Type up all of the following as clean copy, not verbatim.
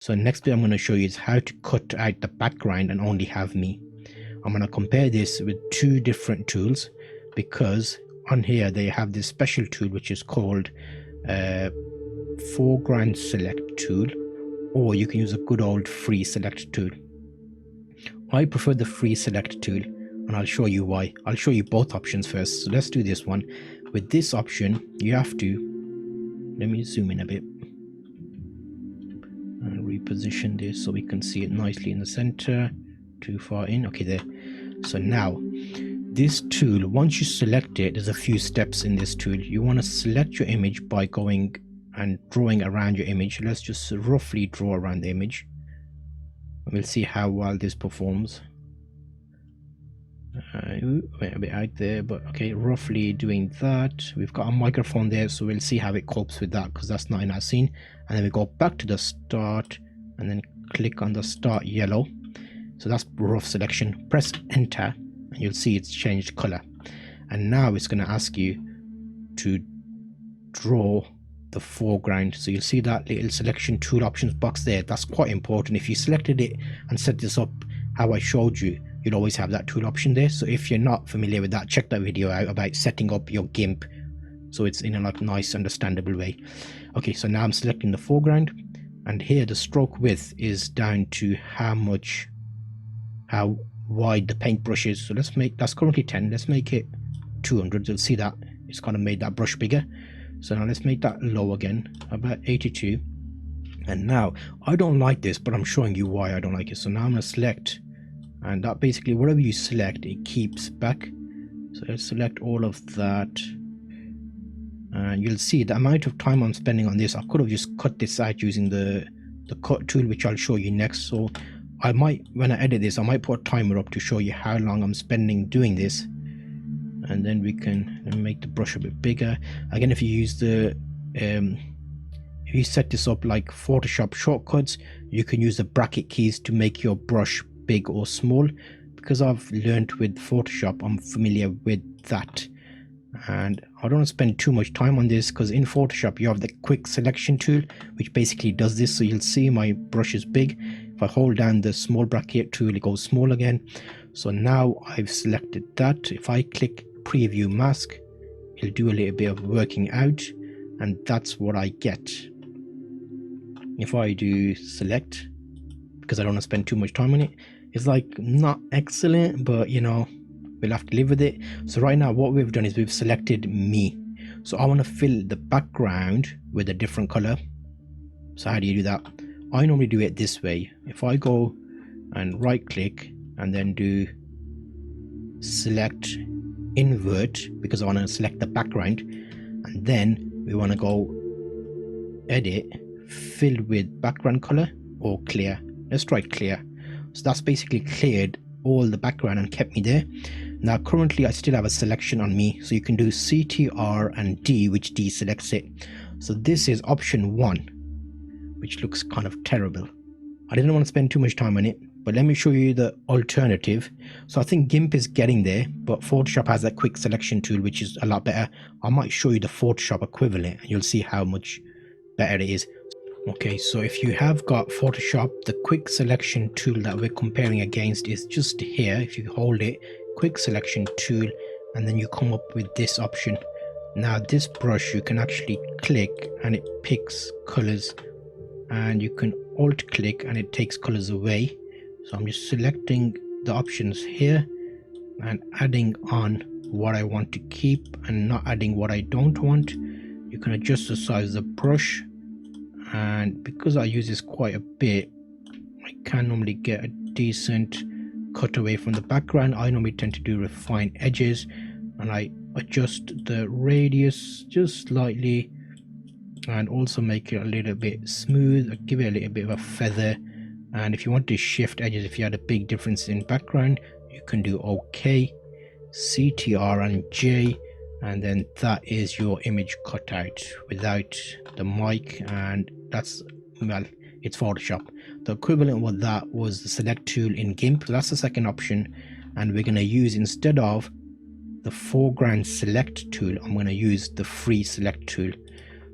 So next bit I'm going to show you is how to cut out the background and only have me. I'm going to compare this with two different tools, because on here they have this special tool which is called foreground select tool, or you can use a good old free select tool. I prefer the free select tool, and I'll show you why. I'll show you both options first. So let's do this one. With this option, you have to, let me zoom in a bit and reposition this so we can see it nicely in the center. Too far in, okay, there. So now this tool, once you select it, there's a few steps in this tool. You want to select your image by going and drawing around your image. Let's just roughly draw around the image. We'll see how well this performs. Went a bit out there, but okay, roughly doing that. We've got a microphone there, so we'll see how it copes with that, because that's not in our scene. And then we go back to the start and then click on the start yellow. So that's rough selection. Press enter and you'll see it's changed color. And now it's going to ask you to draw the foreground. So you'll see that little selection tool options box there. That's quite important. If you selected it and set this up how I showed you, you'll always have that tool option there. So if you're not familiar with that, check that video out about setting up your GIMP so it's in a like nice understandable way. Okay, so now I'm selecting the foreground, and here the stroke width is down to how wide the paintbrush is. So let's make, that's currently 10, let's make it 200. You'll see that it's kind of made that brush bigger. So now let's make that low again, about 82. And now I don't like this, but I'm showing you why I don't like it. So now I'm going to select, and that basically whatever you select it keeps back. So let's select all of that, and you'll see the amount of time I'm spending on this. I could have just cut this out using the cut tool, which I'll show you next. So I might, when I edit this, I might put a timer up to show you how long I'm spending doing this. And then we can make the brush a bit bigger. Again, if you use the if you set this up like Photoshop shortcuts, you can use the bracket keys to make your brush big or small. Because I've learned with Photoshop, I'm familiar with that, and I don't want to spend too much time on this, because in Photoshop you have the quick selection tool which basically does this. So you'll see my brush is big. If I hold down the small bracket tool, it goes small again. So now I've selected that. If I click preview mask, it'll do a little bit of working out, and that's what I get. If I do select, because I don't want to spend too much time on it, it's like not excellent, but you know, we'll have to live with it. So right now what we've done is we've selected me. So I want to fill the background with a different color. So how do you do that? I normally do it this way. If I go and right click and then do select invert, because I want to select the background, and then we want to go edit, fill with background color or clear. Let's try clear. So that's basically cleared all the background and kept me there. Now currently I still have a selection on me, so you can do CTR and D, which deselects it. So this is option 1, which looks kind of terrible. I didn't want to spend too much time on it, but let me show you the alternative. So I think GIMP is getting there, but Photoshop has that quick selection tool which is a lot better. I might show you the Photoshop equivalent and you'll see how much better it is. Okay, so if you have got Photoshop, the quick selection tool that we're comparing against is just here. If you hold it, quick selection tool, and then you come up with this option. Now this brush you can actually click and it picks colors, and you can alt click and it takes colors away. So I'm just selecting the options here and adding on what I want to keep and not adding what I don't want. You can adjust the size of the brush, and because I use this quite a bit, I can normally get a decent cut away from the background. I normally tend to do refine edges, and I adjust the radius just slightly and also make it a little bit smooth. I give it a little bit of a feather, and if you want to shift edges, if you had a big difference in background, you can do OK, CTR and J, and then that is your image cutout without the mic, and that's, well, it's Photoshop. The equivalent of that was the select tool in GIMP. So that's the second option, and we're going to use, instead of the foreground select tool, I'm going to use the free select tool.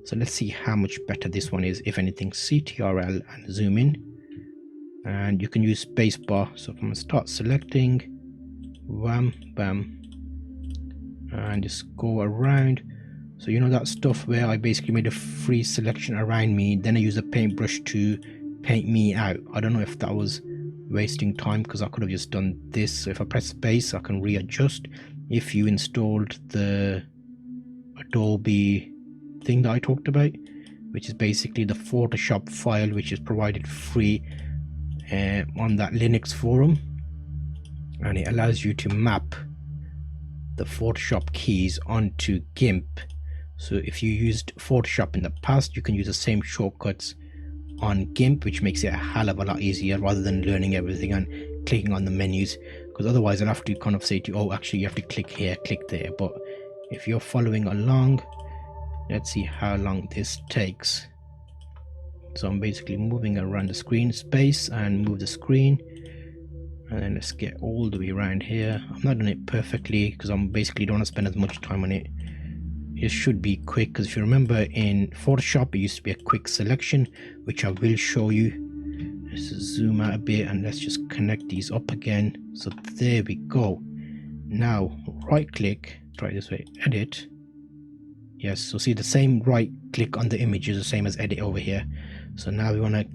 So let's see how much better this one is. If anything, CTRL and zoom in, and you can use spacebar. So I'm gonna start selecting, wham, bam, and just go around. So you know that stuff where I basically made a free selection around me, then I use a paintbrush to paint me out. I don't know if that was wasting time, because I could have just done this. So if I press space, I can readjust. If you installed the Adobe thing that I talked about, which is basically the Photoshop file, which is provided free on that Linux forum, and it allows you to map the Photoshop keys onto GIMP. So if you used Photoshop in the past, you can use the same shortcuts on GIMP, which makes it a hell of a lot easier, rather than learning everything and clicking on the menus, because otherwise I'll have to kind of say to you, oh, actually you have to click here, click there. But if you're following along, let's see how long this takes. So I'm basically moving around the screen, space and move the screen, and then let's get all the way around here. I'm not doing it perfectly because I'm basically don't want to spend as much time on it. It should be quick, because if you remember in Photoshop it used to be a quick selection, which I will show you. Let's zoom out a bit and let's just connect these up again. So there we go. Now right click, try this way, edit. Yes, so see the same right click on the image is the same as edit over here. So now we want to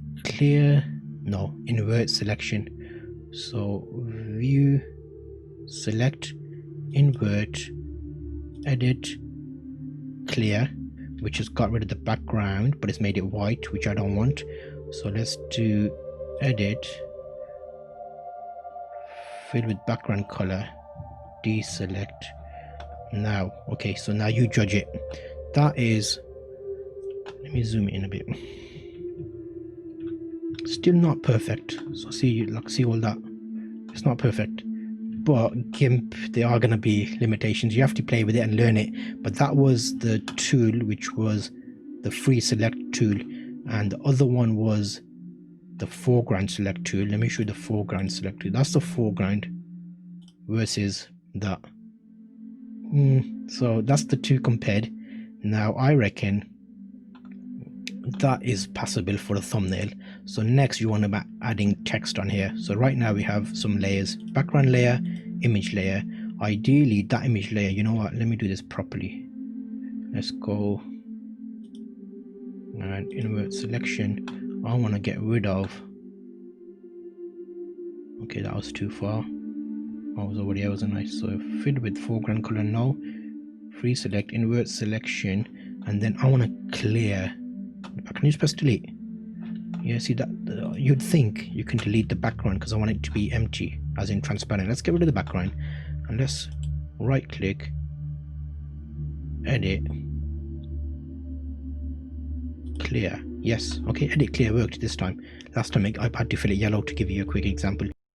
invert selection. So view, select, invert, edit, clear, which has got rid of the background but it's made it white, which I don't want. So let's do edit, fill with background color, deselect. Now okay, so now you judge it. That is, let me zoom in a bit, still not perfect. So see all that, it's not perfect. But GIMP, there are going to be limitations. You have to play with it and learn it. But that was the tool, which was the free select tool, and the other one was the foreground select tool. Let me show you the foreground select tool. That's the foreground versus that. So that's the two compared. Now I reckon that is passable for a thumbnail. So next you want to be adding text on here. So right now we have some layers: background layer, image layer. Ideally that image layer, you know what, let me do this properly. Let's go and invert selection. I want to get rid of, okay, that was too far, I was already there, wasn't I? So fill with foreground color, no, free select, invert selection, and then I want to clear. Can you press delete? Yeah, see that you'd think you can delete the background because I want it to be empty, as in transparent. Let's get rid of the background and let's right click, edit, clear. Yes, okay, edit clear worked this time. Last time I had to fill it yellow to give you a quick example.